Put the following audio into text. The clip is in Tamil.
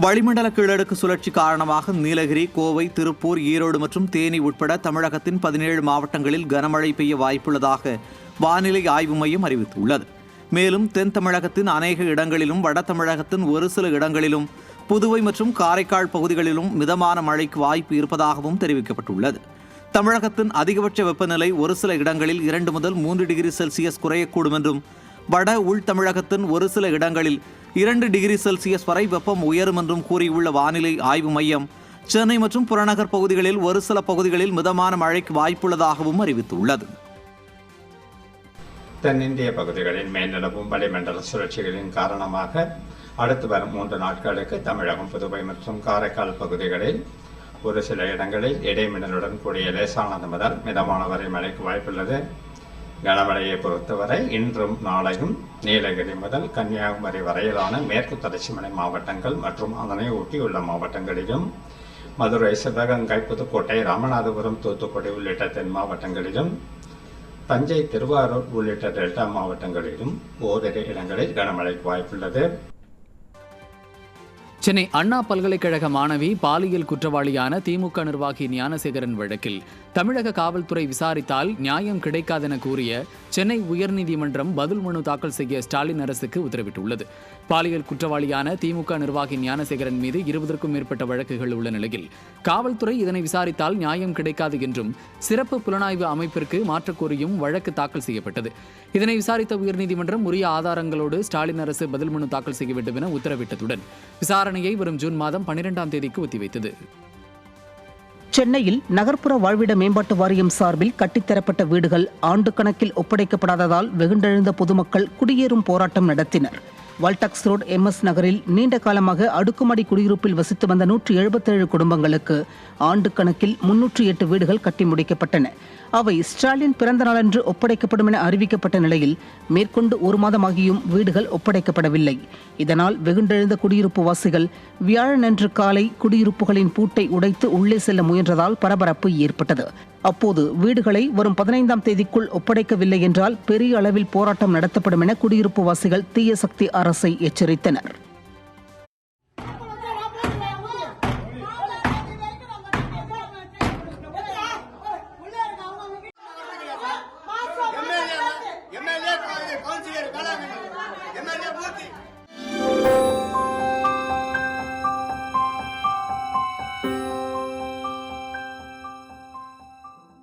வளிமண்டல கீழடுக்கு சுழற்சி காரணமாக நீலகிரி, கோவை, திருப்பூர், ஈரோடு மற்றும் தேனி உட்பட தமிழகத்தின் 17 மாவட்டங்களில் கனமழை பெய்ய வாய்ப்புள்ளதாக வானிலை ஆய்வு மையம் அறிவித்துள்ளது. மேலும் தென் தமிழகத்தின் அநேக இடங்களிலும், வட தமிழகத்தின் ஒரு சில இடங்களிலும், புதுவை மற்றும் காரைக்கால் பகுதிகளிலும் மிதமான மழைக்கு வாய்ப்பு இருப்பதாகவும் தெரிவிக்கப்பட்டுள்ளது. தமிழகத்தின் அதிகபட்ச வெப்பநிலை ஒரு சில இடங்களில் 2 முதல் 3 டிகிரி செல்சியஸ் குறையக்கூடும் என்றும், வட உள் தமிழகத்தின் ஒரு சில இடங்களில் 2 டிகிரி செல்சியஸ் வரை வெப்பம் உயரும் என்றும் கூறியுள்ள வானிலை ஆய்வு மையம், சென்னை மற்றும் புறநகர் பகுதிகளில் ஒரு சில பகுதிகளில் மிதமான மழைக்கு வாய்ப்புள்ளதாகவும் அறிவித்துள்ளது. தென்னிந்திய பகுதிகளில் மேல்நிலவும் வளிமண்டல சுழற்சிகளின் காரணமாக அடுத்து வரும் 3 நாட்களுக்கு தமிழகம், புதுவை மற்றும் காரைக்கால் பகுதிகளில் ஒரு சில இடங்களில் இடைமின்னலுடன் கூடிய லேசானது முதல் மிதமான வரை மழைக்கு வாய்ப்புள்ளது. கனமழையை பொறுத்தவரை இன்றும் நாளையும் நீலகிரி முதல் கன்னியாகுமரி வரையிலான மேற்கு தொடர்ச்சி மலை மாவட்டங்கள் மற்றும் அதனை ஒட்டியுள்ள மாவட்டங்களிலும், மதுரை, சிவகங்கை, புதுக்கோட்டை, ராமநாதபுரம், தூத்துக்குடி உள்ளிட்ட தென் மாவட்டங்களிலும், தஞ்சை, திருவாரூர் உள்ளிட்ட டெல்டா மாவட்டங்களிலும் ஓரிரு இடங்களில் கனமழைக்கு வாய்ப்புள்ளது. சென்னை அண்ணா பல்கலைக்கழக மாணவி பாலியல் குற்றவாளியான திமுக நிர்வாகி ஞானசேகரன் வழக்கில் தமிழக காவல்துறை விசாரித்தால் நியாயம் கிடைக்காதென கூறிய சென்னை உயர்நீதிமன்றம் பதில் மனு தாக்கல் செய்ய ஸ்டாலின் அரசுக்கு உத்தரவிட்டுள்ளது. பாலியல் குற்றவாளியான திமுக நிர்வாகி ஞானசேகரன் மீது 20க்கும் மேற்பட்ட வழக்குகள் உள்ள நிலையில் காவல்துறை இதனை விசாரித்தால் நியாயம் கிடைக்காது என்றும் சிறப்பு புலனாய்வு அமைப்பிற்கு மாற்றக் கோரியும் வழக்கு தாக்கல் செய்யப்பட்டது. இதனை விசாரித்த உயர்நீதிமன்றம் உரிய ஆதாரங்களோடு ஸ்டாலின் அரசு பதில் மனு தாக்கல் செய்ய வேண்டும் என உத்தரவிட்டதுடன் விசாரணையை வரும் ஜூன் மாதம் 12ஆம் தேதிக்கு ஒத்திவைத்தது. சென்னையில் நகர்ப்புற வாழ்விட மேம்பாட்டு வாரியம் சார்பில் கட்டித்தரப்பட்ட வீடுகள் ஆண்டு கணக்கில் ஒப்படைக்கப்படாததால் வெகுண்டெழுந்த பொதுமக்கள் குடியேறும் போராட்டம் நடத்தினர். வால்டாக்ஸ் ரோடு MS நகரில் நீண்ட காலமாக அடுக்குமாடி குடியிருப்பில் வசித்து வந்த 177 குடும்பங்களுக்கு ஆண்டு கணக்கில் 308 வீடுகள் கட்டி முடிக்கப்பட்டன. அவை ஸ்டாலின் பிறந்த நாளன்று ஒப்படைக்கப்படும் என அறிவிக்கப்பட்ட நிலையில் மேற்கொண்டு 1 மாதமாகியும் வீடுகள் ஒப்படைக்கப்படவில்லை. இதனால் வெகுண்டெழுந்த குடியிருப்பு வாசிகள் வியாழனன்று காலை குடியிருப்புகளின் பூட்டை உடைத்து உள்ளே செல்ல முயன்றதால் பரபரப்பு ஏற்பட்டது. அப்போது வீடுகளை வரும் 15ஆம் தேதிக்குள் ஒப்படைக்கவில்லை என்றால் பெரிய அளவில் போராட்டம் நடத்தப்படும் என குடியிருப்பு வாசிகள் தீய சக்தி அரசை எச்சரித்தனர். MLA